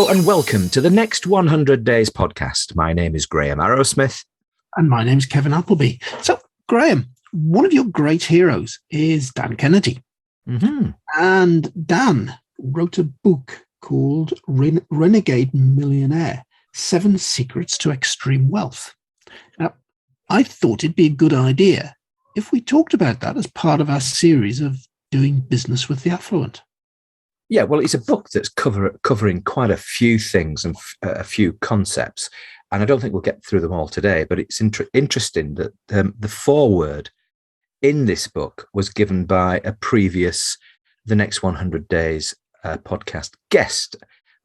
Hello and welcome to the Next 100 Days podcast. My name is Graham Arrowsmith. And my name's Kevin Appleby. So, Graham, one of your great heroes is Dan Kennedy. Mm-hmm. And Dan wrote a book called Renegade Millionaire, 7 Secrets to Extreme Wealth. Now, I thought it'd be a good idea if we talked about that as part of our series of doing business with the affluent. Yeah, well, it's a book that's covering quite a few things and a few concepts. And I don't think we'll get through them all today, but it's interesting that the foreword in this book was given by a previous The Next 100 Days podcast guest,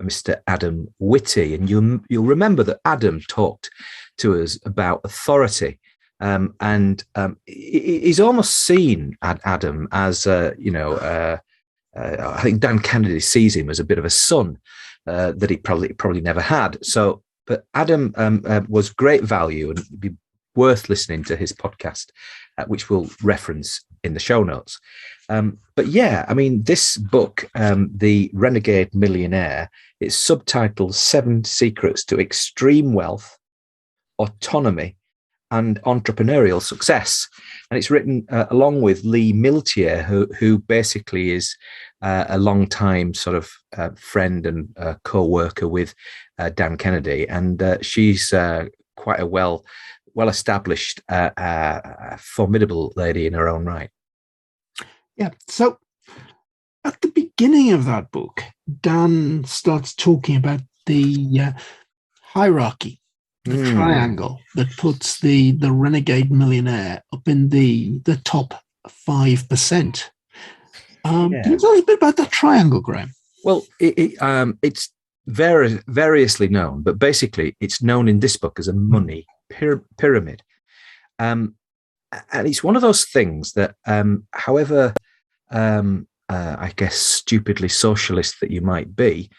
Mr. Adam Whitty. And you'll remember that Adam talked to us about authority. And he's almost seen Adam as, I think Dan Kennedy sees him as a bit of a son that he probably never had. So, but Adam was great value, and it'd be worth listening to his podcast, which we'll reference in the show notes. But yeah, I mean, this book, The Renegade Millionaire, it's subtitled 7 Secrets to Extreme Wealth, Autonomy, and Entrepreneurial Success. And it's written along with Lee Miltier, who basically is a long-time sort of friend and co-worker with Dan Kennedy. And she's quite a well-established, formidable lady in her own right. Yeah. So at the beginning of that book, Dan starts talking about the hierarchy, the triangle that puts the Renegade Millionaire up in the top 5%. Can you tell us a bit about that triangle, Graham? Well, it's variously known, but basically it's known in this book as a money pyramid. And it's one of those things that, however, I guess, stupidly socialist that you might be,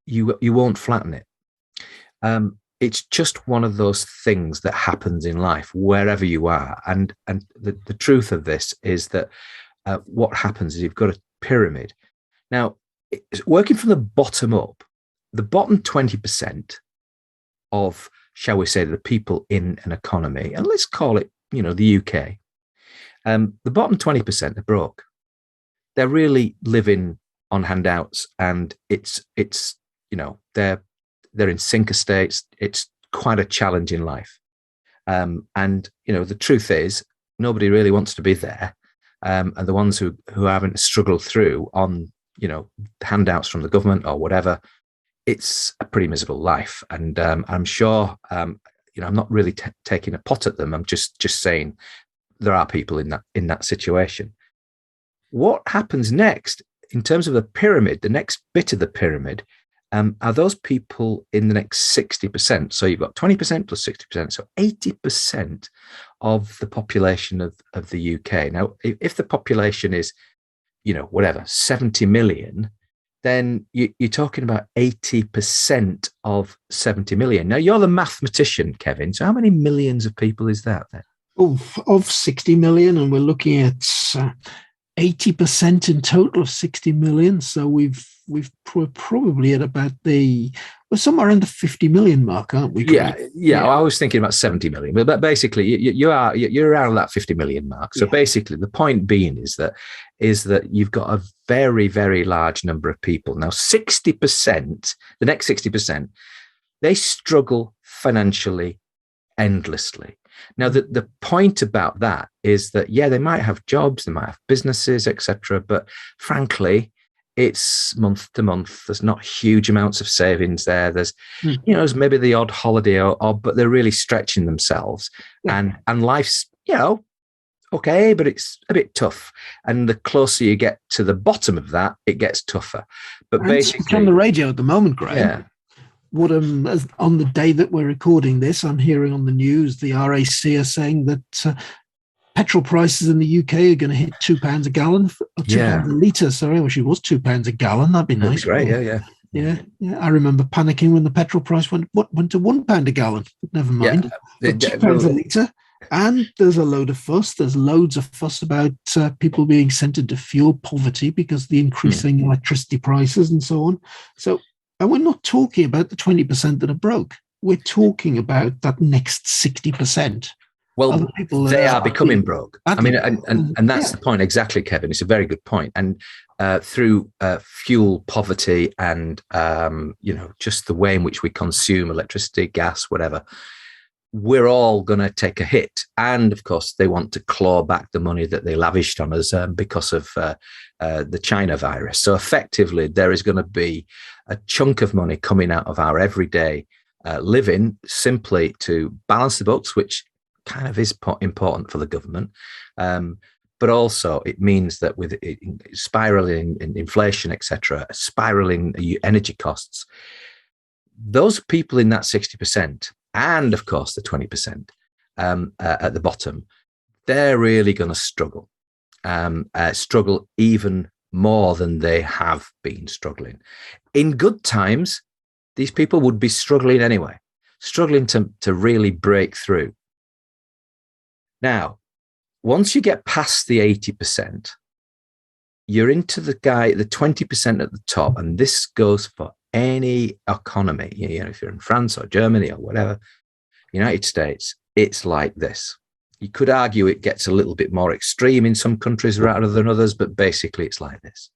you won't flatten it. It's just one of those things that happens in life wherever you are. And the truth of this is that what happens is you've got a pyramid. Now, it's working from the bottom up, the bottom 20% of, shall we say, the people in an economy, and let's call it, the UK, the bottom 20% are broke. They're really living on handouts, and it's they're in sinker states. It's quite a challenge in life. And, the truth is, nobody really wants to be there. And the ones who haven't struggled through on, handouts from the government or whatever, it's a pretty miserable life. And I'm sure, I'm not really taking a pot at them. I'm just saying there are people in that situation. What happens next in terms of the pyramid, the next bit of the pyramid, are those people in the next 60%. So you've got 20% plus 60%, so 80% of the population of the UK. Now, if the population is, 70 million, then you're talking about 80% of 70 million. Now, you're the mathematician, Kevin. So how many millions of people is that then? Of 60 million, and we're looking at 80% in total of 60 million. So we're probably at about we're somewhere around the 50 million mark, aren't we? Yeah. I was thinking about 70 million, but basically you're around that 50 million mark. So basically the point being is that you've got a very, very large number of people. Now 60%, the next 60%, they struggle financially endlessly. Now, the point about that is that, they might have jobs, they might have businesses, etc. But frankly, it's month to month. There's not huge amounts of savings there. There's, there's maybe the odd holiday, but they're really stretching themselves. Yeah. And life's, okay, but it's a bit tough. And the closer you get to the bottom of that, it gets tougher. But and basically, it's on the radio at the moment, Graham. Yeah. What on the day that we're recording this, I'm hearing on the news, the RAC are saying that petrol prices in the UK are going to hit £2 a gallon, or £2 a litre. Sorry, I wish it was £2 a gallon. That'd be nice. That'd be great, yeah. I remember panicking when the petrol price went to £1 a gallon. But never mind. Yeah. £2 a litre. And there's a load of fuss. There's loads of fuss about people being sent into fuel poverty because of the increasing electricity prices and so on. So And we're not talking about the 20% that are broke. We're talking about that next 60%. Well, they are becoming broke. I mean, and that's the point exactly, Kevin. It's a very good point. And through fuel poverty and just the way in which we consume electricity, gas, whatever, we're all going to take a hit. And of course, they want to claw back the money that they lavished on us because of the China virus. So effectively, there is going to be a chunk of money coming out of our everyday living simply to balance the books, which kind of is important for the government. But also it means that with spiraling in inflation, etc., spiraling energy costs, those people in that 60%, and of course the 20% at the bottom, they're really going to struggle even more than they have been struggling. In good times, these people would be struggling anyway, struggling to really break through. Now, once you get past the 80%, you're into the 20% at the top, and this goes for any economy. If you're in France or Germany or whatever, United States, it's like this. You could argue it gets a little bit more extreme in some countries rather than others, but basically it's like this.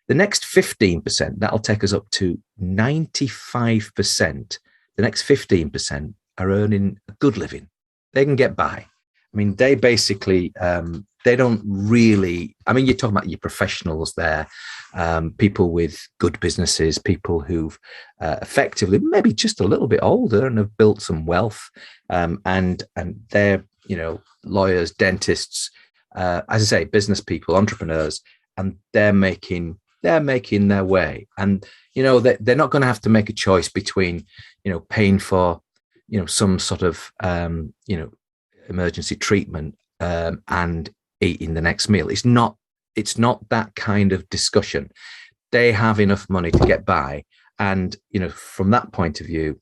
The next 15%, that'll take us up to 95%. The next 15% are earning a good living. They can get by. I mean, they basically, they don't really, I mean, you're talking about your professionals there, people with good businesses, people who've effectively maybe just a little bit older and have built some wealth, and they're, lawyers, dentists, as I say, business people, entrepreneurs, and they're making their way. And, they're not going to have to make a choice between, paying for, some sort of, emergency treatment and eating the next meal. It's not that kind of discussion. They have enough money to get by, and from that point of view,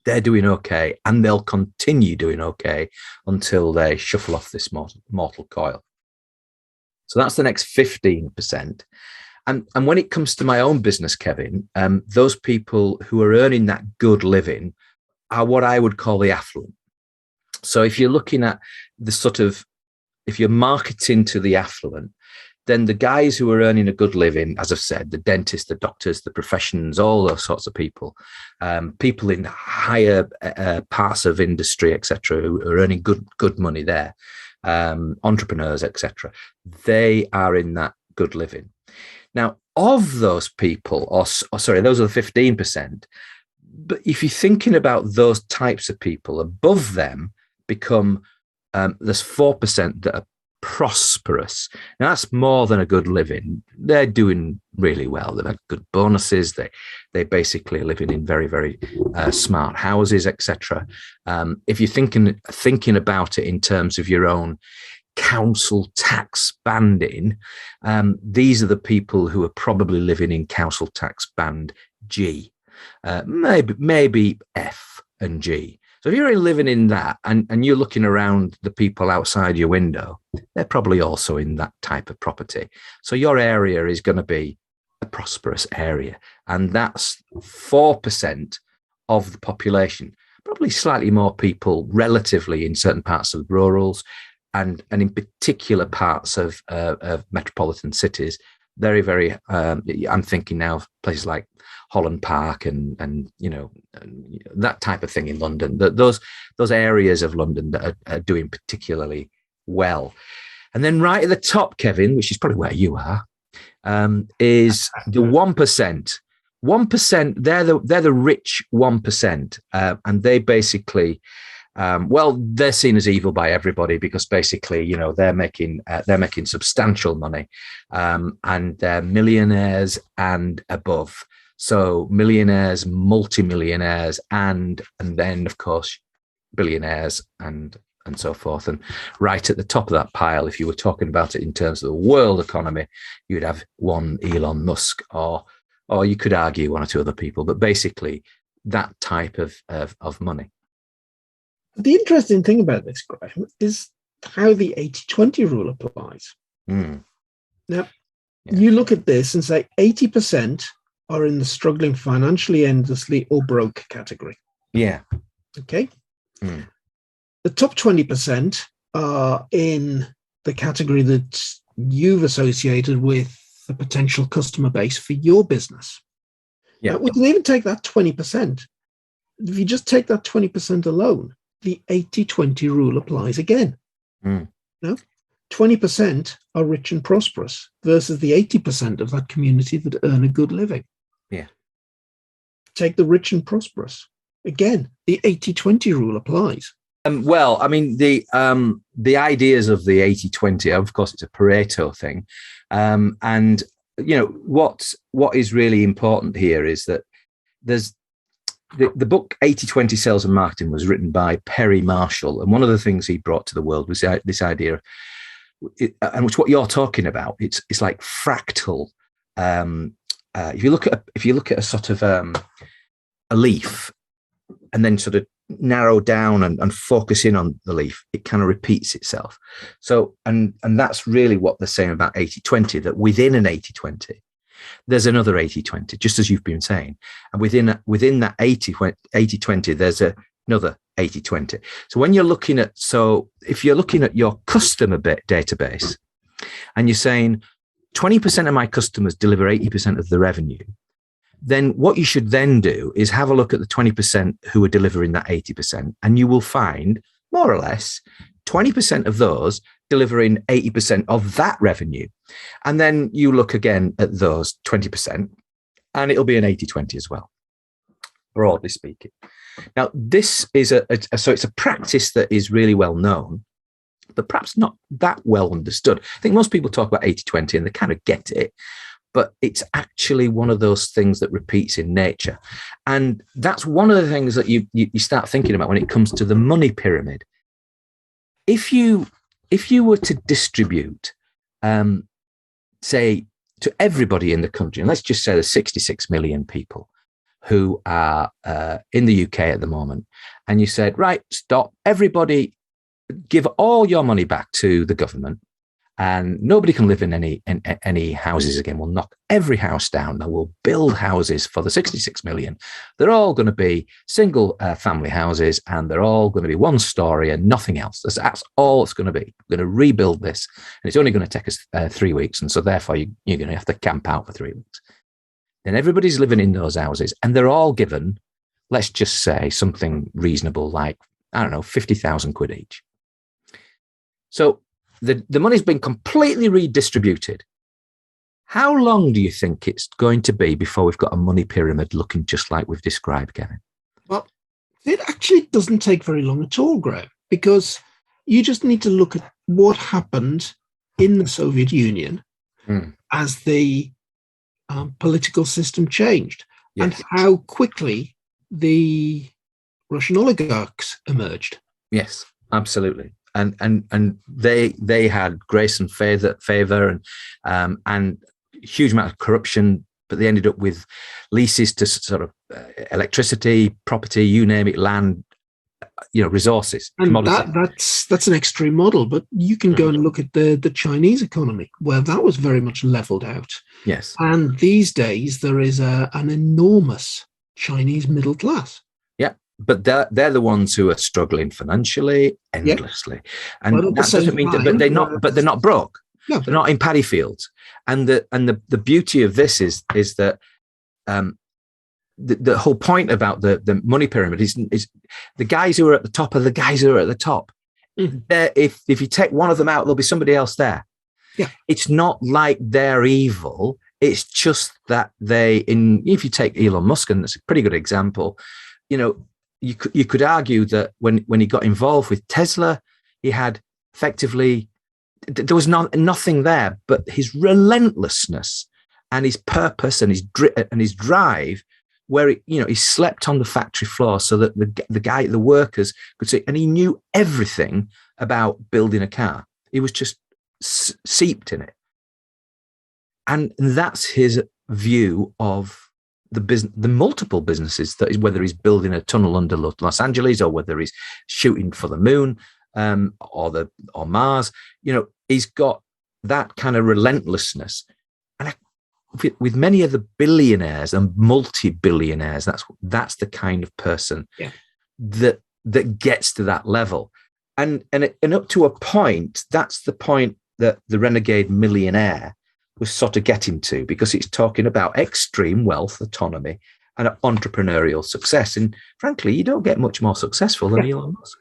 they're doing okay, and they'll continue doing okay until they shuffle off this mortal coil. So that's the next 15%. And when it comes to my own business, Kevin, those people who are earning that good living are what I would call the affluent. So if you're looking at if you're marketing to the affluent, then the guys who are earning a good living, as I've said, the dentists, the doctors, the professions, all those sorts of people, people in higher parts of industry, etc., who are earning good money there, entrepreneurs, etc., they are in that good living. Now, of those people, those are the 15%. But if you're thinking about those types of people, above them become there's 4% that are prosperous. Now that's more than a good living. They're doing really well. They've had good bonuses. They basically are living in very, very smart houses, etc. If you're thinking about it in terms of your own council tax banding, these are the people who are probably living in council tax band G, maybe F and G. So if you're living in that and you're looking around the people outside your window, they're probably also in that type of property. So your area is going to be a prosperous area. And that's 4% of the population, probably slightly more people relatively in certain parts of the rurals and in particular parts of metropolitan cities. Very, very, I'm thinking now of places like Holland Park and that type of thing in London. Those areas of London that are doing particularly well. And then right at the top, Kevin, which is probably where you are, is the 1%. 1%, they're the rich 1%, and they basically, they're seen as evil by everybody because basically, they're making substantial money, and they're millionaires and above. So millionaires, multimillionaires, and then of course billionaires and so forth. And right at the top of that pile, if you were talking about it in terms of the world economy, you'd have one Elon Musk, or you could argue one or two other people, but basically that type of money. The interesting thing about this, Graham, is how the 80-20 rule applies. Now, you look at this and say 80% are in the struggling financially, endlessly, or broke category. Yeah. Okay. The top 20% are in the category that you've associated with the potential customer base for your business. Yeah. We can even take that 20%. If you just take that 20% alone, the 80-20 rule applies again. No? 20% are rich and prosperous versus the 80% of that community that earn a good living. Yeah. Take the rich and prosperous. Again, the 80-20 rule applies. Well, I mean, the ideas of the 80-20, of course, it's a Pareto thing. And, you know, what is really important here is that there's the book 80-20 Sales and Marketing was written by Perry Marshall. And one of the things he brought to the world was this idea, and which what you're talking about, it's like fractal. If you look at a sort of a leaf and then sort of narrow down and focus in on the leaf, it kind of repeats itself. So, and that's really what they're saying about 80-20, that within an 80-20, there's another 80-20, just as you've been saying. And within that 80-20, there's another 80-20. So when you're looking at, if you're looking at your customer database and you're saying 20% of my customers deliver 80% of the revenue, then what you should then do is have a look at the 20% who are delivering that 80%. And you will find more or less 20% of those delivering 80% of that revenue. And then you look again at those 20% and it'll be an 80-20 as well, broadly speaking. Now, this is so it's a practice that is really well known, but perhaps not that well understood. I think most people talk about 80-20 and they kind of get it, but it's actually one of those things that repeats in nature. And that's one of the things that you start thinking about when it comes to the money pyramid. If you were to distribute, say, to everybody in the country, and let's just say there's 66 million people who are in the UK at the moment, and you said, right, stop, everybody, give all your money back to the government, and nobody can live in any houses again. We'll knock every house down and we'll build houses for the 66 million. They're all going to be single family houses and they're all going to be one story and nothing else. That's all it's going to be. We're going to rebuild this and it's only going to take us 3 weeks. And so therefore you're going to have to camp out for 3 weeks. Then everybody's living in those houses and they're all given, let's just say something reasonable like, I don't know, 50,000 quid each. So the money's been completely redistributed. How long do you think it's going to be before we've got a money pyramid looking just like we've described, Kevin? Well, it actually doesn't take very long at all, Graham, because you just need to look at what happened in the Soviet Union as the political system changed, and how quickly the Russian oligarchs emerged. Yes, absolutely. And they had grace and favor and huge amount of corruption, but they ended up with leases to sort of electricity, property, you name it, land, resources. And that's an extreme model, but you can go and look at the Chinese economy, where that was very much leveled out. Yes. And these days there is an enormous Chinese middle class. But they're the ones who are struggling financially endlessly, and that doesn't mean that. But they're not broke. No, they're not in paddy fields. And the beauty of this is that the whole point about the money pyramid is the guys who are at the top are the guys who are at the top. If you take one of them out, there'll be somebody else there. Yeah, it's not like they're evil. It's just that if you take Elon Musk, and it's a pretty good example, you could argue that when he got involved with Tesla, he had effectively, there was nothing there, but his relentlessness and his purpose and his drive, where he slept on the factory floor so that the workers could see, and he knew everything about building a car. He was just seeped in it, and that's his view of the multiple businesses, that is, whether he's building a tunnel under Los Angeles or whether he's shooting for the moon or Mars. He's got that kind of relentlessness. And with many of the billionaires and multi-billionaires, that's the kind of person that gets to that level. And up to a point, that's the point that the Renegade Millionaire was sort of getting to, because it's talking about extreme wealth, autonomy, and entrepreneurial success. And frankly, you don't get much more successful than Elon Musk.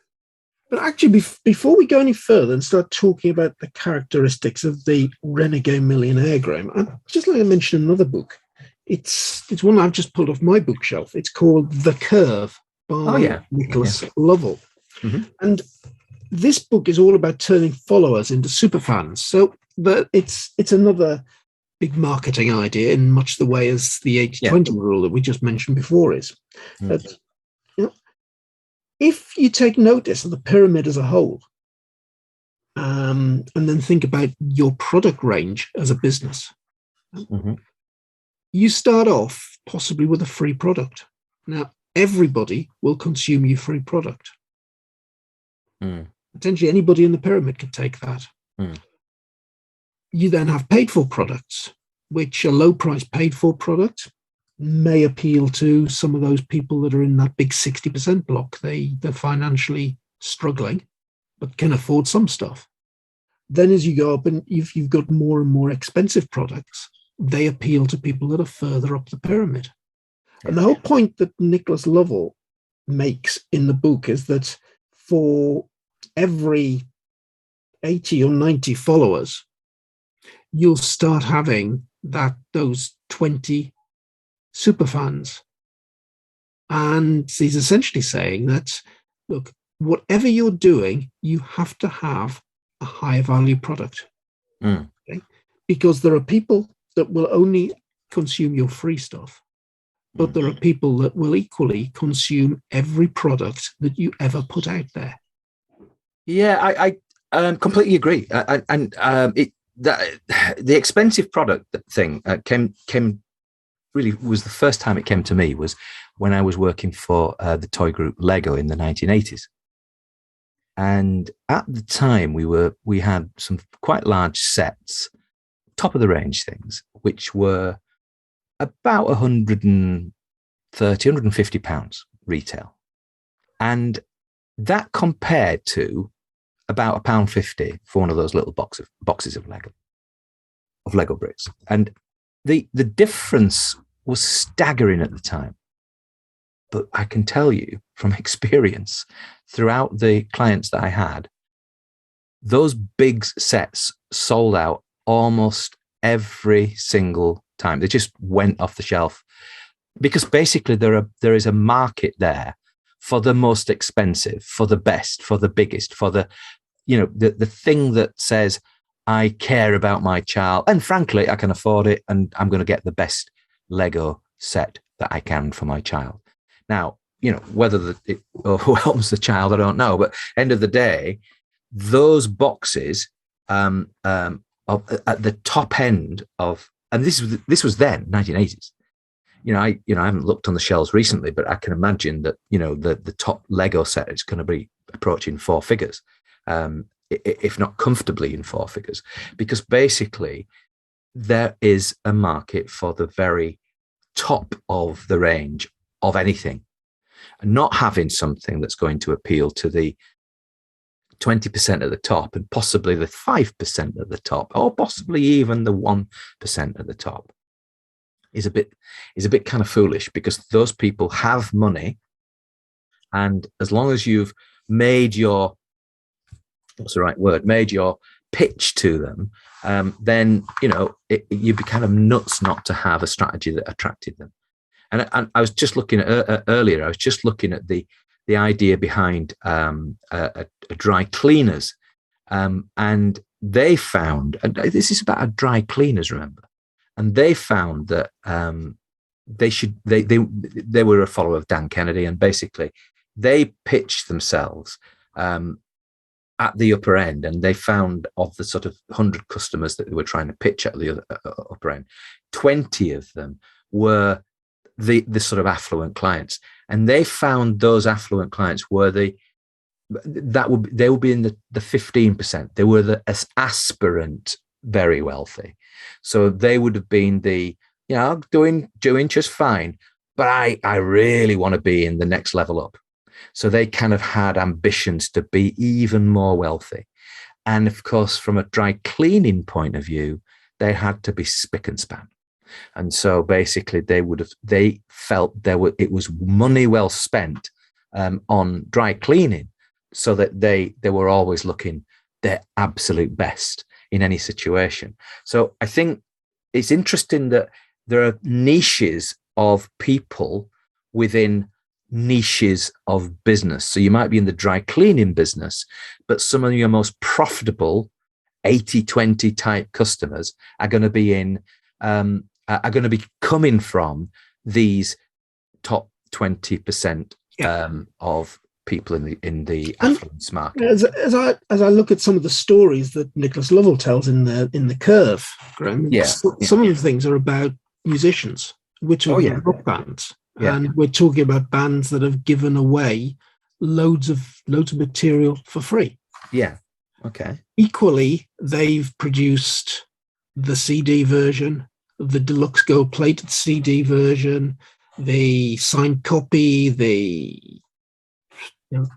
But actually, before we go any further and start talking about the characteristics of the Renegade Millionaire, Graham, I'd just like to mention another book. It's one I've just pulled off my bookshelf. It's called The Curve by Nicholas Lovell. Mm-hmm. And this book is all about turning followers into superfans. So it's another big marketing idea in much the way as the 80-20 rule that we just mentioned before is. Mm-hmm. That, if you take notice of the pyramid as a whole, and then think about your product range as a business, you start off possibly with a free product. Now, everybody will consume your free product. Potentially anybody in the pyramid could take that. You then have paid for products, which a low price paid for product may appeal to some of those people that are in that big 60% block. They're financially struggling, but can afford some stuff. Then as you go up and if you've got more and more expensive products, they appeal to people that are further up the pyramid. And the whole point that Nicholas Lovell makes in the book is that for every 80 or 90 followers, you'll start having those 20 superfans. And he's essentially saying that, look, whatever you're doing, you have to have a high value product. Okay? Because there are people that will only consume your free stuff, but there are people that will equally consume every product that you ever put out there. Yeah, I completely agree. The expensive product thing came really was the first time it came to me was when I was working for the toy group Lego in the 1980s. And at the time we had some quite large sets, top of the range things, which were about 130, 150 pounds retail. And that compared to about £1.50 for one of those little boxes of Lego bricks. And the difference was staggering at the time. But I can tell you from experience, throughout the clients that I had, those big sets sold out almost every single time. They just went off the shelf because basically there is a market there for the most expensive, for the best, for the biggest, for the thing that says, I care about my child, and frankly, I can afford it, and I'm going to get the best Lego set that I can for my child. Now, whether who helps the child, I don't know, but end of the day, those boxes at the top end of, and this was then 1980s. I haven't looked on the shelves recently, but I can imagine that the top Lego set is going to be approaching four figures, if not comfortably in four figures, because basically there is a market for the very top of the range of anything, and not having something that's going to appeal to the 20% at the top and possibly the 5% at the top, or possibly even the 1% at the top, is a bit kind of foolish, because those people have money, and as long as you've made your pitch to them, then you'd be kind of nuts not to have a strategy that attracted them. And I was just looking at earlier. I was just looking at the idea behind a dry cleaners, and they found, and this is about a dry cleaners, remember. And they found that they were a follower of Dan Kennedy, and basically they pitched themselves at the upper end, and they found of the sort of 100 customers that they were trying to pitch at the upper end, 20 of them were the sort of affluent clients, and they found those affluent clients were they would be in the 15%. They were the aspirant very wealthy. So they would have been doing just fine, but I really want to be in the next level up. So they kind of had ambitions to be even more wealthy. And of course, from a dry cleaning point of view, they had to be spick and span. And so basically they felt it was money well spent on dry cleaning, so that they were always looking their absolute best in any situation. So I think it's interesting that there are niches of people within niches of business. So you might be in the dry cleaning business, but some of your most profitable 80-20 type customers are going to be coming from these top 20% of people in the affluence market. As I look at some of the stories that Nicholas Lovell tells in the Curve, Graham, some of the things are about musicians. We're talking rock bands, and we're talking about bands that have given away loads of material for free. Yeah. Okay. Equally, they've produced the CD version, the deluxe gold plated CD version, the signed copy, the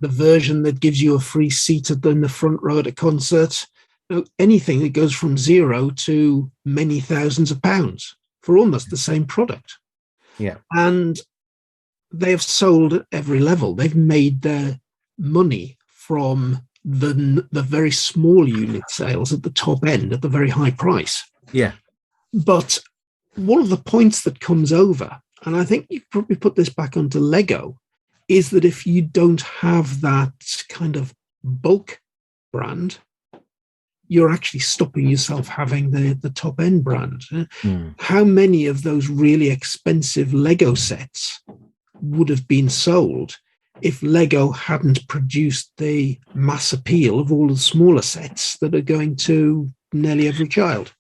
version that gives you a free seat in the front row at a concert. Anything that goes from zero to many thousands of pounds for almost the same product. Yeah. And they have sold at every level. They've made their money from the very small unit sales at the top end, at the very high price. Yeah. But one of the points that comes over, and I think you probably put this back onto Lego, is that if you don't have that kind of bulk brand, you're actually stopping yourself having the top end brand. How many of those really expensive Lego sets would have been sold if Lego hadn't produced the mass appeal of all the smaller sets that are going to nearly every child?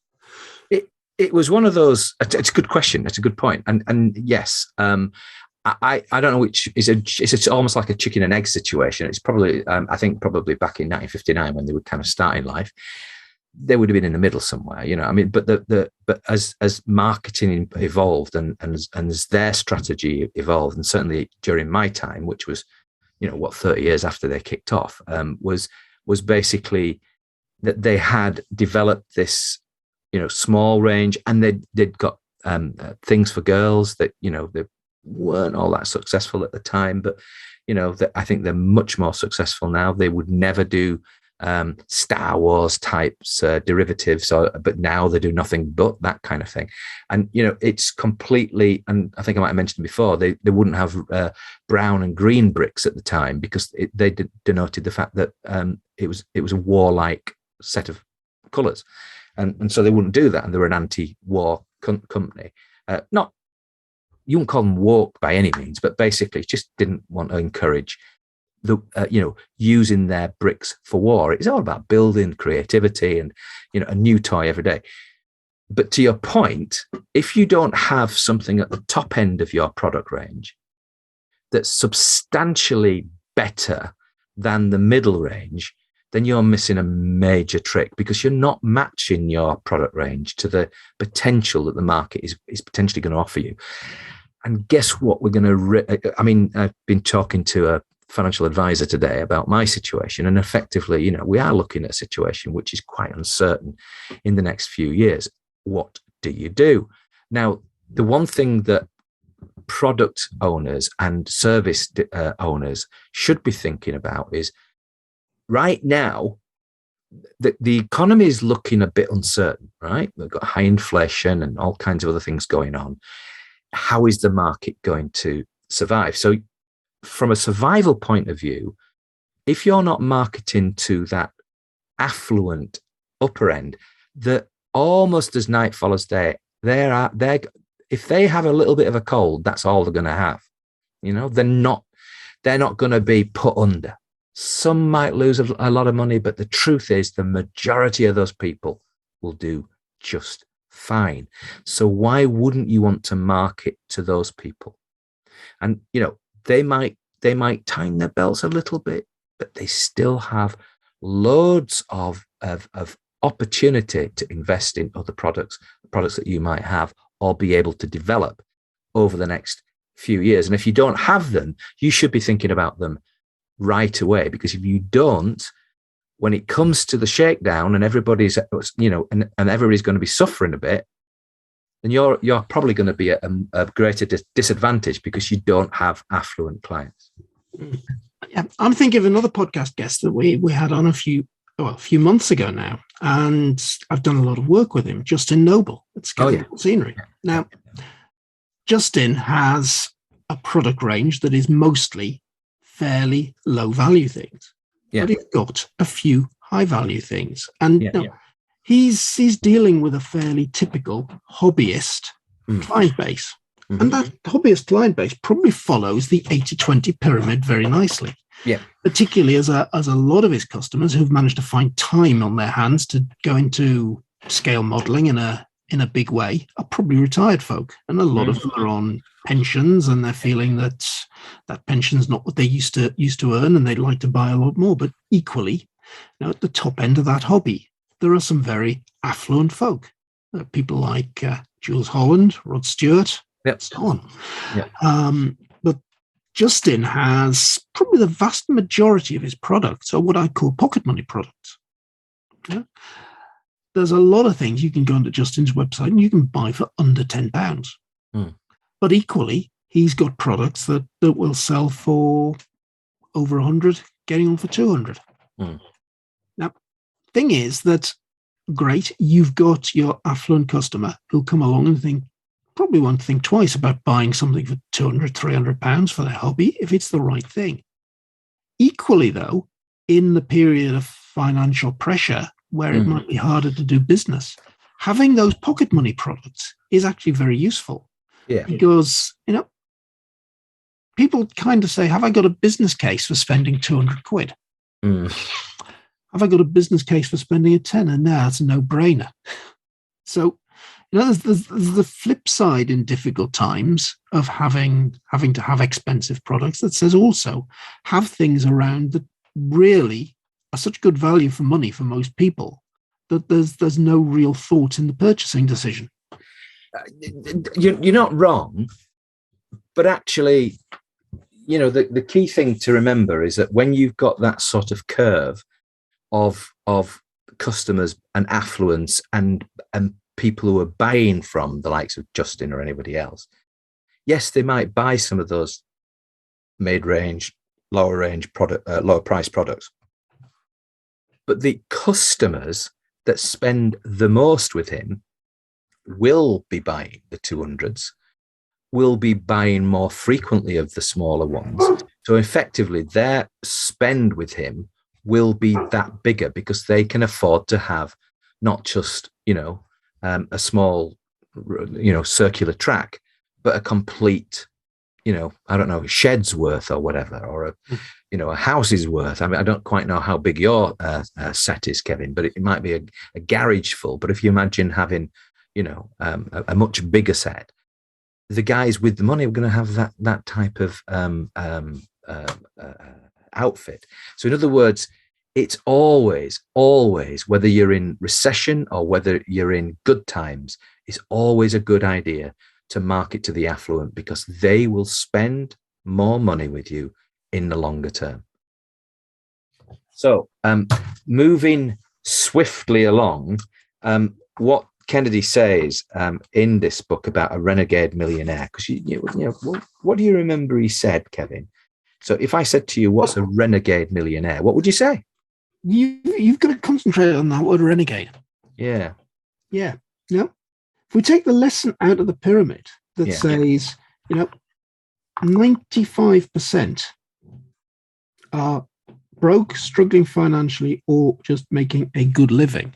It was one of those. It's a good question. It's a good point. And yes, I don't know which is it's almost like a chicken and egg situation. It's probably I think probably back in 1959 when they were kind of starting life, they would have been in the middle somewhere. I mean, but but as marketing evolved and as their strategy evolved, and certainly during my time, which was 30 years after they kicked off, was basically that they had developed this small range, and they'd got things for girls that they weren't all that successful at the time, but I think they're much more successful now. They would never do Star Wars types derivatives, but now they do nothing but that kind of thing. And it's completely, and I think I might have mentioned before, they wouldn't have brown and green bricks at the time because they denoted the fact that it was a warlike set of colors. And so they wouldn't do that, and they were an anti-war company. You wouldn't call them woke by any means, but basically just didn't want to encourage using their bricks for war. It's all about building creativity and a new toy every day. But to your point, if you don't have something at the top end of your product range that's substantially better than the middle range, then you're missing a major trick, because you're not matching your product range to the potential that the market is potentially going to offer you. And guess what? We're going to, I've been talking to a financial advisor today about my situation, and effectively, we are looking at a situation which is quite uncertain in the next few years. What do you do? Now, the one thing that product owners and service owners should be thinking about is, right now, the economy is looking a bit uncertain, right? We've got high inflation and all kinds of other things going on. How is the market going to survive? So from a survival point of view, if you're not marketing to that affluent upper end, that almost as night follows day, if they have a little bit of a cold, that's all they're going to have. They're not going to be put under. Some might lose a lot of money, but the truth is the majority of those people will do just fine. So why wouldn't you want to market to those people? And, they might tighten their belts a little bit, but they still have loads of opportunity to invest in other products that you might have or be able to develop over the next few years. And if you don't have them, you should be thinking about them right away, because if you don't, when it comes to the shakedown and everybody's, and everybody's going to be suffering a bit, then you're probably going to be at a greater disadvantage because you don't have affluent clients. Yeah, I'm thinking of another podcast guest that we had on a few months ago now, and I've done a lot of work with him, Justin Noble at Scalable Scenery. Now, Justin has a product range that is mostly fairly low value things, but he's got a few high value things, and he's dealing with a fairly typical hobbyist client base. Mm-hmm. And that hobbyist client base probably follows the 80-20 pyramid very nicely. Yeah. Particularly as a lot of his customers who've managed to find time on their hands to go into scale modeling in a big way are probably retired folk. And a lot of them are on pensions, and they're feeling that pension's not what they used to earn, and they'd like to buy a lot more. But equally, at the top end of that hobby, there are some very affluent folk. People like Jules Holland, Rod Stewart, so on. But Justin has probably the vast majority of his products are what I call pocket money products. Yeah? There's a lot of things you can go onto Justin's website and you can buy for under £10. But equally, he's got products that will sell for over 100, getting on for 200. Now, thing is that, great, you've got your affluent customer who'll come along and probably won't think twice about buying something for £200, £300 for their hobby if it's the right thing. Equally, though, in the period of financial pressure where it might be harder to do business, having those pocket money products is actually very useful. Yeah. Because, people kind of say, have I got a business case for spending 200 quid? Have I got a business case for spending a tenner? No, that's a no-brainer. So, there's the flip side in difficult times of having to have expensive products that says also have things around that really are such good value for money for most people that there's no real thought in the purchasing decision. You're not wrong, but actually, the key thing to remember is that when you've got that sort of curve of customers and affluence and people who are buying from the likes of Justin or anybody else, yes, they might buy some of those mid-range, lower-range product, lower-price products, but the customers that spend the most with him will be buying the 200s, will be buying more frequently of the smaller ones. So effectively, their spend with him will be that bigger because they can afford to have not just, a small, circular track, but a complete, shed's worth or whatever, or a house's worth. I mean, I don't quite know how big your set is, Kevin, but it might be a garage full. But if you imagine having, a much bigger set, the guys with the money are going to have that type of outfit. So in other words, it's always, whether you're in recession or whether you're in good times, it's always a good idea to market to the affluent because they will spend more money with you in the longer term. So moving swiftly along, what Kennedy says in this book about a renegade millionaire, because what do you remember he said, Kevin? So if I said to you, what's a renegade millionaire, what would you say? You've got to concentrate on that word renegade. Yeah. Yeah. If we take the lesson out of the pyramid that says, 95% are broke, struggling financially, or just making a good living.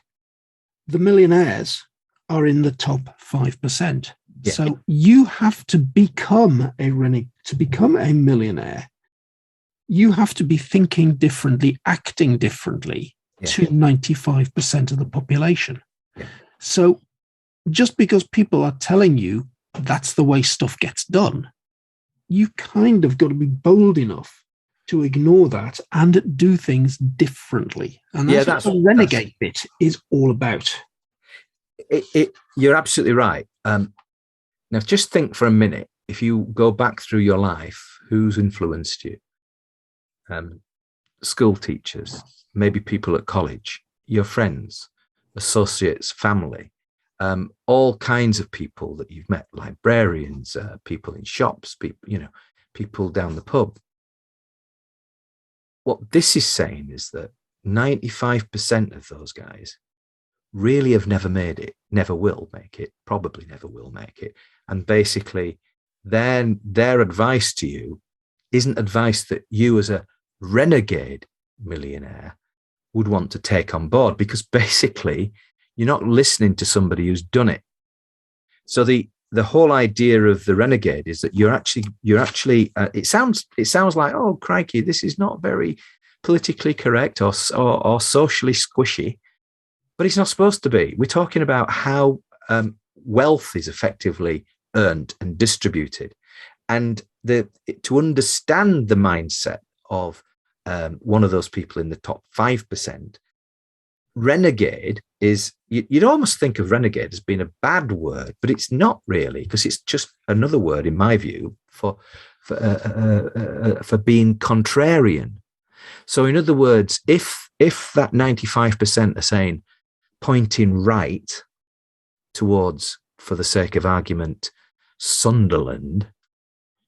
The millionaires are in the top 5%. Yeah. So you have to become a millionaire. You have to be thinking differently, acting differently to 95% of the population. Yeah. So just because people are telling you that's the way stuff gets done, you kind of got to be bold enough to ignore that and do things differently. And that's what the renegade bit is all about. You're absolutely right. Now, just think for a minute, if you go back through your life, who's influenced you? School teachers, maybe people at college, your friends, associates, family, all kinds of people that you've met, librarians, people in shops, people down the pub. What this is saying is that 95% of those guys really have never made it, never will make it, probably never will make it. And basically, their advice to you isn't advice that you as a renegade millionaire would want to take on board, because basically you're not listening to somebody who's done it. So the whole idea of the renegade is that you're actually it sounds like, oh crikey, this is not very politically correct or socially squishy, but it's not supposed to be. We're talking about how wealth is effectively earned and distributed, and to understand the mindset of one of those people in the top 5%. Renegade is, you'd almost think of renegade as being a bad word, but it's not really, because it's just another word, in my view, for being contrarian. So in other words, if that 95% are saying pointing right towards, for the sake of argument, Sunderland,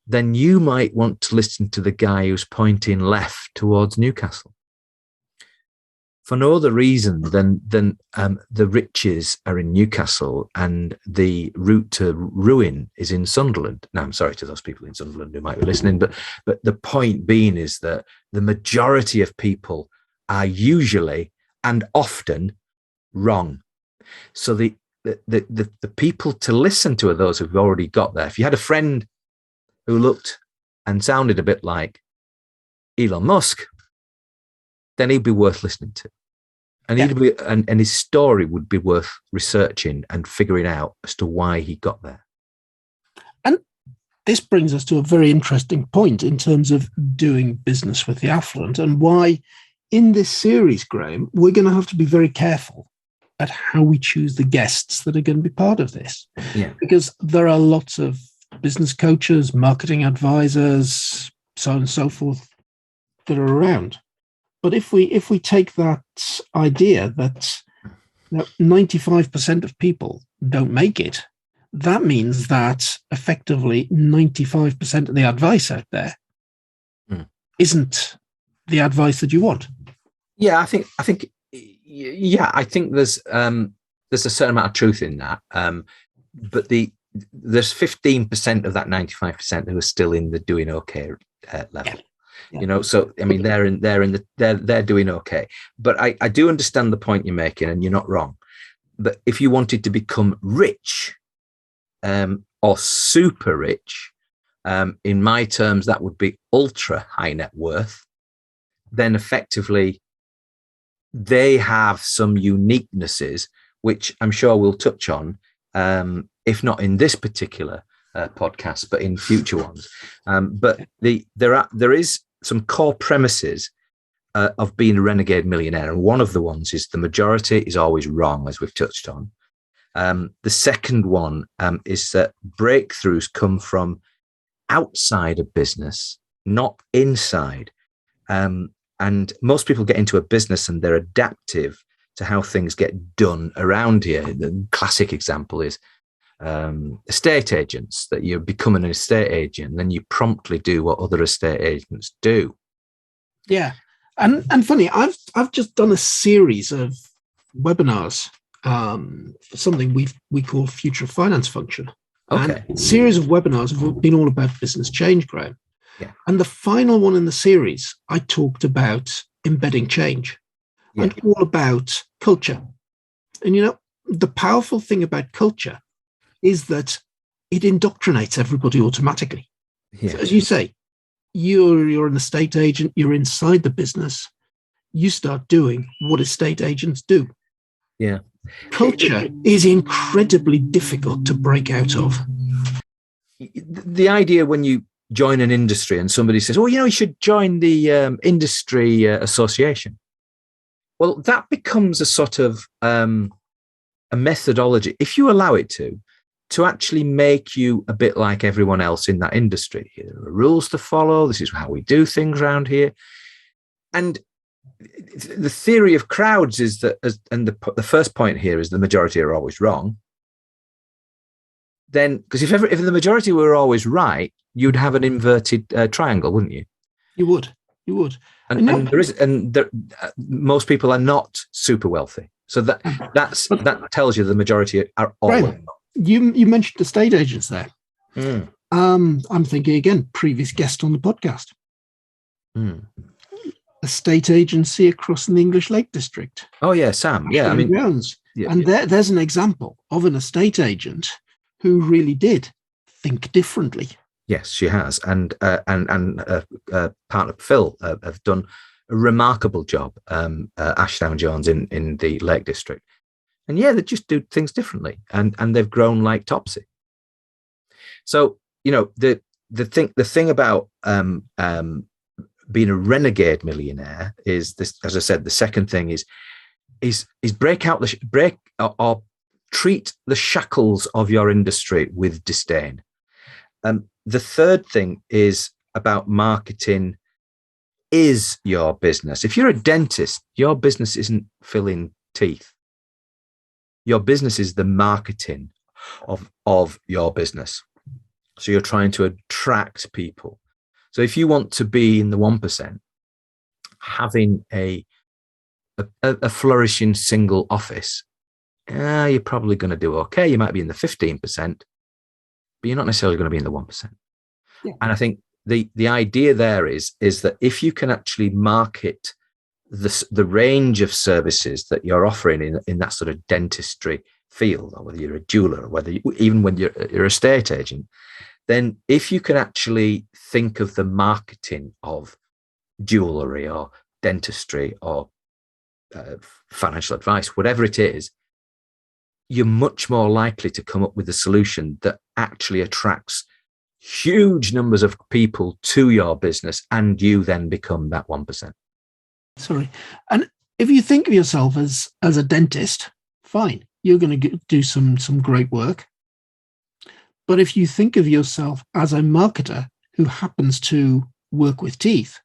then you might want to listen to the guy who's pointing left towards Newcastle. For no other reason than the riches are in Newcastle and the route to ruin is in Sunderland. Now, I'm sorry to those people in Sunderland who might be listening, but the point being is that the majority of people are usually and often wrong. So the people to listen to are those who've already got there. If you had a friend who looked and sounded a bit like Elon Musk, then he'd be worth listening to. And he'd be, and his story would be worth researching and figuring out as to why he got there. And this brings us to a very interesting point in terms of doing business with the affluent, and why in this series, Graham, we're going to have to be very careful at how we choose the guests that are going to be part of this. Yeah. Because there are lots of business coaches, marketing advisors, so on and so forth, that are around. But if we take that idea that 95% of people don't make it, that means that effectively 95% of the advice out there isn't the advice that you want. Yeah, I think there's a certain amount of truth in that. But there's 15% of that 95% who are still in the doing okay level. Yeah. Yeah. So I mean, they're doing okay. But I do understand the point you're making, and you're not wrong. But if you wanted to become rich, or super rich, in my terms, that would be ultra high net worth, then effectively they have some uniquenesses, which I'm sure we'll touch on, if not in this particular podcast, but in future ones. But there is some core premises of being a renegade millionaire, and one of the ones is the majority is always wrong, as we've touched on. The second one is that breakthroughs come from outside of business, not inside. And most people get into a business and they're adaptive to how things get done around here. The classic example is estate agents, that you're becoming an estate agent, and then you promptly do what other estate agents do. Yeah. And funny, I've just done a series of webinars for something we call Future Finance Function. Okay. And a series of webinars have been all about business change, Graham. Yeah. And the final one in the series, I talked about embedding change and all about culture. And the powerful thing about culture is that it indoctrinates everybody automatically. Yeah. So as you say, you're an estate agent, you're inside the business, you start doing what estate agents do. Yeah. Culture is incredibly difficult to break out of. The idea when you join an industry and somebody says, oh, you should join the industry association. Well, that becomes a sort of a methodology, if you allow it to actually make you a bit like everyone else in that industry. Here are rules to follow. This is how we do things around here. And the theory of crowds is that, and the first point here is the majority are always wrong. Then, because if the majority were always right, you'd have an inverted triangle, wouldn't you? You would. And most people are not super wealthy. So that tells you the majority are all. Right. You mentioned estate agents there. I'm thinking again, previous guest on the podcast. Estate agency across the English Lake District. Oh yeah, Sam. Yeah, Jones. Yeah, and there's an example of an estate agent who really did think differently. Yes, she has, and partner Phil have done a remarkable job. Ashdown Jones in the Lake District, and yeah, they just do things differently, and they've grown like Topsy. So the thing about being a renegade millionaire is this. As I said, the second thing is break or treat the shackles of your industry with disdain. The third thing is about marketing is your business. If you're a dentist, your business isn't filling teeth. Your business is the marketing of your business. So you're trying to attract people. So if you want to be in the 1%, having a flourishing single office, you're probably going to do okay. You might be in the 15%, but you're not necessarily going to be in the 1%. Yeah. And I think the idea there is that if you can actually market the range of services that you're offering in that sort of dentistry field, or whether you're a jeweler, or even when you're a estate agent, then if you can actually think of the marketing of jewellery or dentistry or financial advice, whatever it is, you're much more likely to come up with a solution that actually attracts huge numbers of people to your business, and you then become that 1%. Sorry. And if you think of yourself as a dentist, fine, you're going to do some great work. But if you think of yourself as a marketer who happens to work with teeth,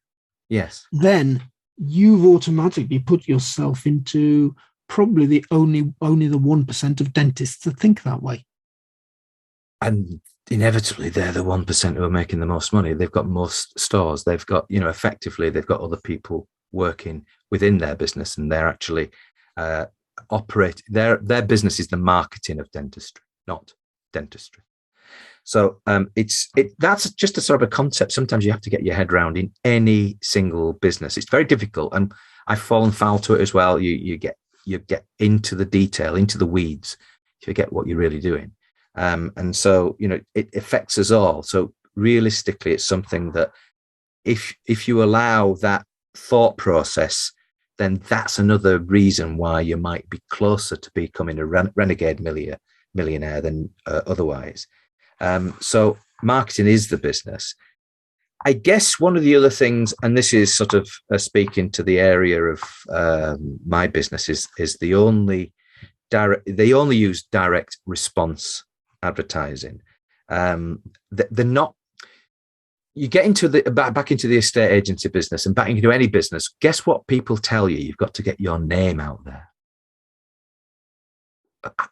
yes, then you've automatically put yourself into probably the only the 1% of dentists that think that way. And inevitably, they're the 1% who are making the most money. They've got most stores. They've got, effectively, they've got other people working within their business, and they're actually operate. Their business is the marketing of dentistry, not dentistry. So that's just a sort of a concept. Sometimes you have to get your head around in any single business. It's very difficult, and I've fallen foul to it as well. You get into the detail, into the weeds. You forget what you're really doing, and so it affects us all. So realistically, it's something that if you allow that thought process, then that's another reason why you might be closer to becoming a renegade millionaire than otherwise. So marketing is the business. I guess one of the other things, and this is sort of speaking to the area of my business, is they only use direct response advertising. They're not. You get into back into the estate agency business and back into any business. Guess what people tell you? You've got to get your name out there.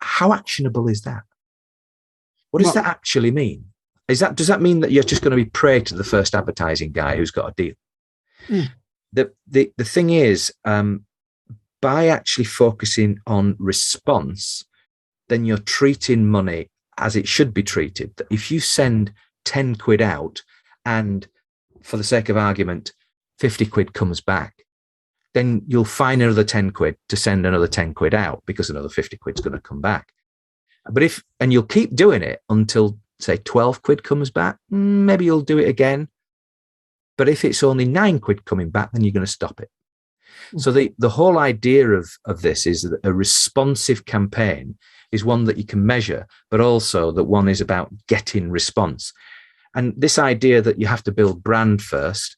How actionable is that? What does that actually mean? Does that mean that you're just going to be prey to the first advertising guy who's got a deal? The thing is, by actually focusing on response, then you're treating money as it should be treated. That if you send 10 quid out, and for the sake of argument, 50 quid comes back, then you'll find another 10 quid to send another 10 quid out, because another 50 quid's going to come back. But and you'll keep doing it until, say, 12 quid comes back, maybe you'll do it again. But if it's only 9 quid coming back, then you're going to stop it. So the whole idea of this is that a responsive campaign is one that you can measure, but also that one is about getting response. And this idea that you have to build brand first.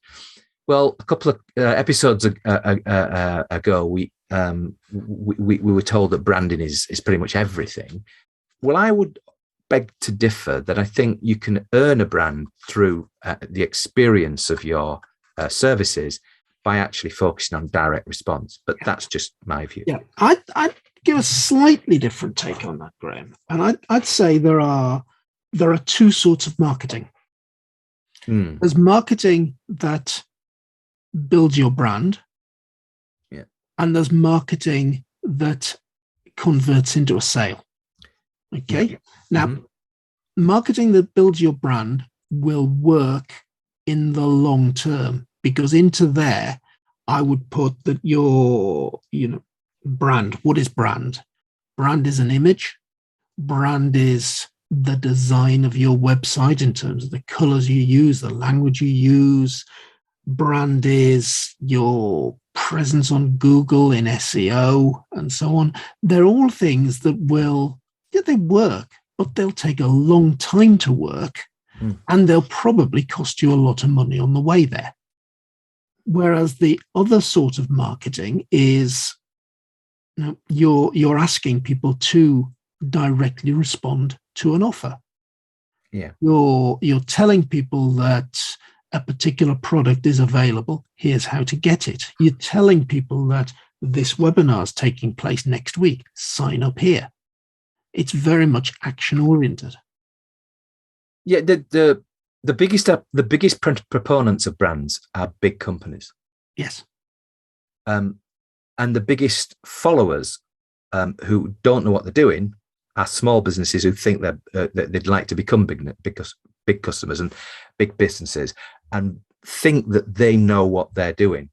Well, a couple of episodes ago, we were told that branding is pretty much everything. Well, I would beg to differ that I think you can earn a brand through the experience of your services by actually focusing on direct response. But that's just my view. Yeah, I'd give a slightly different take on that, Graham. And I'd say there are two sorts of marketing. There's marketing that builds your brand, and there's marketing that converts into a sale. Okay. Now, marketing that builds your brand will work in the long term, because into there, I would put that your, brand. What is brand? Brand is an image. Brand is the design of your website in terms of the colors you use, the language you use. Brand is your presence on Google in SEO and so on. They're all things that will, they work, but they'll take a long time to work, and they'll probably cost you a lot of money on the way there. Whereas the other sort of marketing is, you're asking people to directly respond to an offer. Yeah. You're telling people that a particular product is available. Here's how to get it. You're telling people that this webinar is taking place next week. Sign up here. It's very much action oriented. Yeah, the biggest proponents of brands are big companies. Yes. And the biggest followers who don't know what they're doing are small businesses who think that they'd like to become big customers and big businesses, and think that they know what they're doing.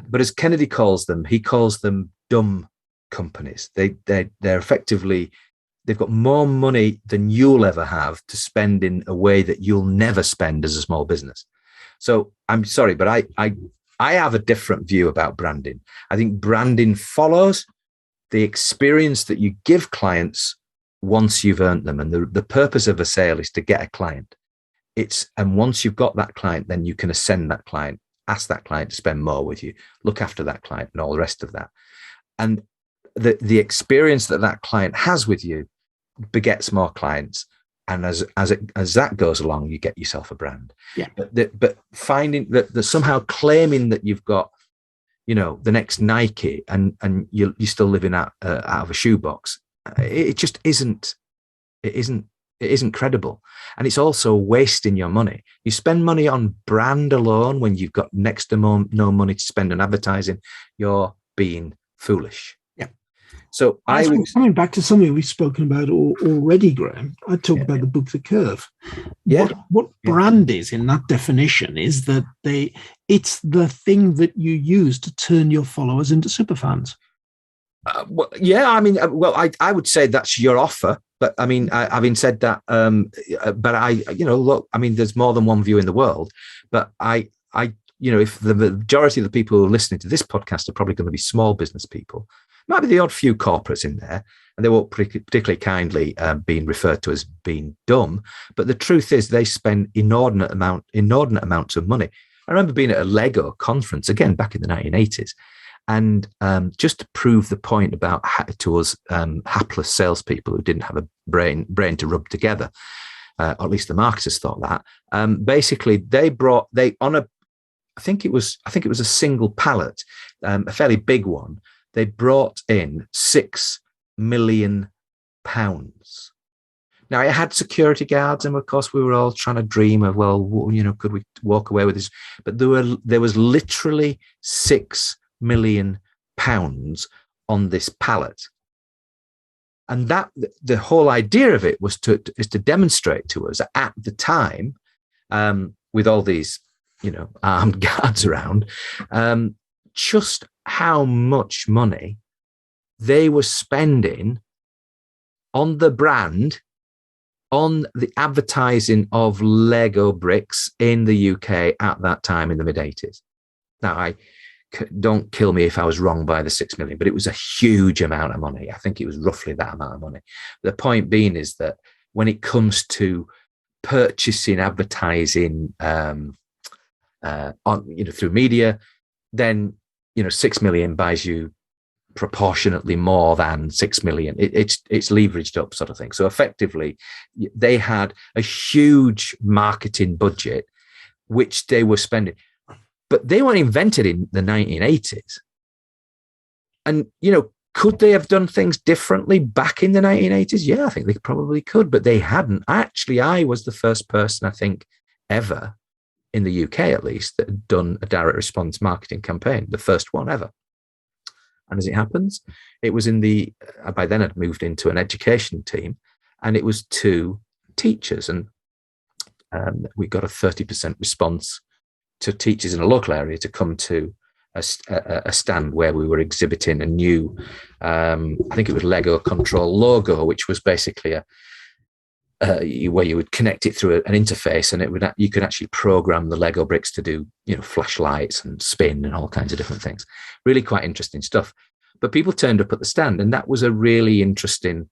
But as Kennedy calls them, he calls them dumb companies. They're effectively, they've got more money than you'll ever have to spend in a way that you'll never spend as a small business. So I'm sorry, but I have a different view about branding. I think branding follows the experience that you give clients once you've earned them. And the purpose of a sale is to get a client. And once you've got that client, then you can ascend that client, ask that client to spend more with you, look after that client and all the rest of that. And the experience that client has with you begets more clients. And as that goes along, you get yourself a brand. Yeah. But finding that somehow claiming that you've got, the next Nike and you're still living out of a shoebox, it just isn't. It isn't credible. And it's also wasting your money. You spend money on brand alone when you've got next to no money to spend on advertising. You're being foolish. Yeah. So coming back to something we've spoken about already, Graham, I talked about the book, The Curve. Yeah. What brand is in that definition is that it's the thing that you use to turn your followers into superfans. I would say that's your offer. But I mean, having said that, look, I mean, there's more than one view in the world. But if the majority of the people who are listening to this podcast are probably going to be small business people, might be the odd few corporates in there, and they won't particularly kindly being referred to as being dumb. But the truth is, they spend inordinate amounts of money. I remember being at a Lego conference again back in the 1980s. And just to prove the point about to us hapless salespeople who didn't have a brain to rub together, or at least the marketers thought that. Basically, I think it was a single pallet, a fairly big one. They brought in £6 million. Now it had security guards, and of course we were all trying to dream of, could we walk away with this? But there was literally £6 million on this pallet. And that the whole idea of it was to demonstrate to us at the time, with all these, armed guards around, just how much money they were spending on the brand, on the advertising of Lego bricks in the UK at that time in the mid-80s. Now, don't kill me if I was wrong by the 6 million, but it was a huge amount of money. I think it was roughly that amount of money. The point being is that when it comes to purchasing advertising on through media, then 6 million buys you proportionately more than 6 million. It's leveraged up sort of thing. So effectively, they had a huge marketing budget which they were spending, but they weren't invented in the 1980s. And could they have done things differently back in the 1980s? Yeah, I think they probably could, but they hadn't. Actually, I was the first person, I think, ever in the UK, at least, that had done a direct response marketing campaign, the first one ever. And as it happens, it was by then I'd moved into an education team, and it was to teachers. And we got a 30% response to teachers in a local area to come to a stand where we were exhibiting a new, I think it was Lego Control logo, which was basically where you would connect it through an interface, and you could actually program the Lego bricks to do flashlights and spin and all kinds of different things. Really quite interesting stuff. But people turned up at the stand, and that was a really interesting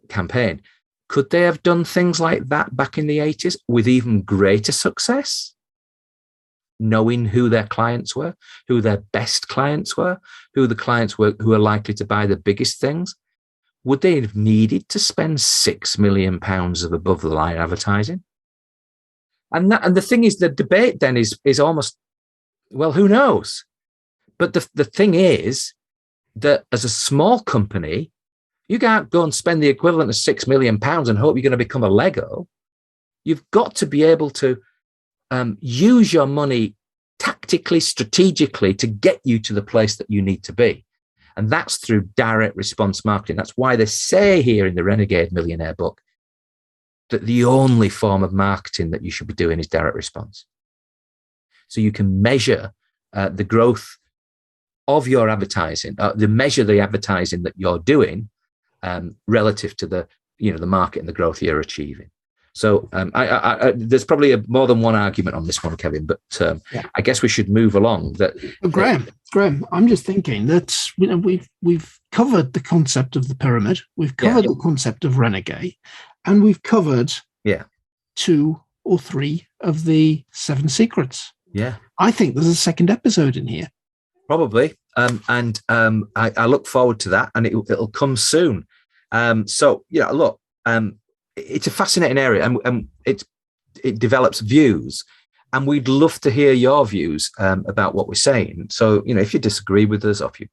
campaign. Could they have done things like that back in the 80s with even greater success? Knowing who their clients were, who their best clients were, who the clients were who are likely to buy the biggest things. Would they have needed to spend £6 million of above the line advertising? And the thing is, the debate then is almost, well, who knows? But the thing is that as a small company, you can't go and spend the equivalent of £6 million and hope you're going to become a Lego. You've got to be able to use your money tactically, strategically to get you to the place that you need to be. And that's through direct response marketing. That's why they say here in the Renegade Millionaire book that the only form of marketing that you should be doing is direct response. So you can measure the growth of your advertising, measure the advertising that you're doing relative to the market and the growth you're achieving. So there's probably more than one argument on this one, Kevin, but I guess we should move along. Graham, I'm just thinking that we've covered the concept of the pyramid, we've covered the concept of Renegade, and we've covered 2 or 3 of the 7 secrets. Yeah, I think there's a second episode in here. Probably, and I look forward to that, and it'll come soon. It's a fascinating area, and it develops views, and we'd love to hear your views about what we're saying. So, if you disagree with us, or if you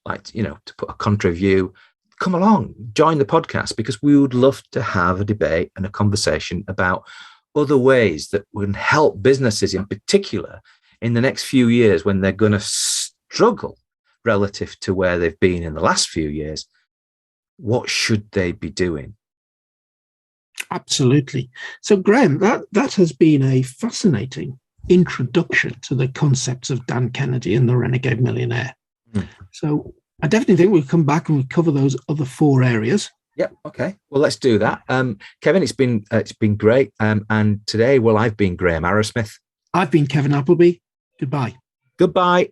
like, to put a contra view, come along, join the podcast, because we would love to have a debate and a conversation about other ways that would help businesses in particular in the next few years when they're going to struggle relative to where they've been in the last few years. What should they be doing? Absolutely. So, Graham, that has been a fascinating introduction to the concepts of Dan Kennedy and the Renegade Millionaire. So I definitely think we'll come back and we'll cover those other 4 areas. Yeah. Okay. Well, let's do that. Kevin, it's been great. And today, I've been Graham Arrowsmith. I've been Kevin Appleby. Goodbye. Goodbye.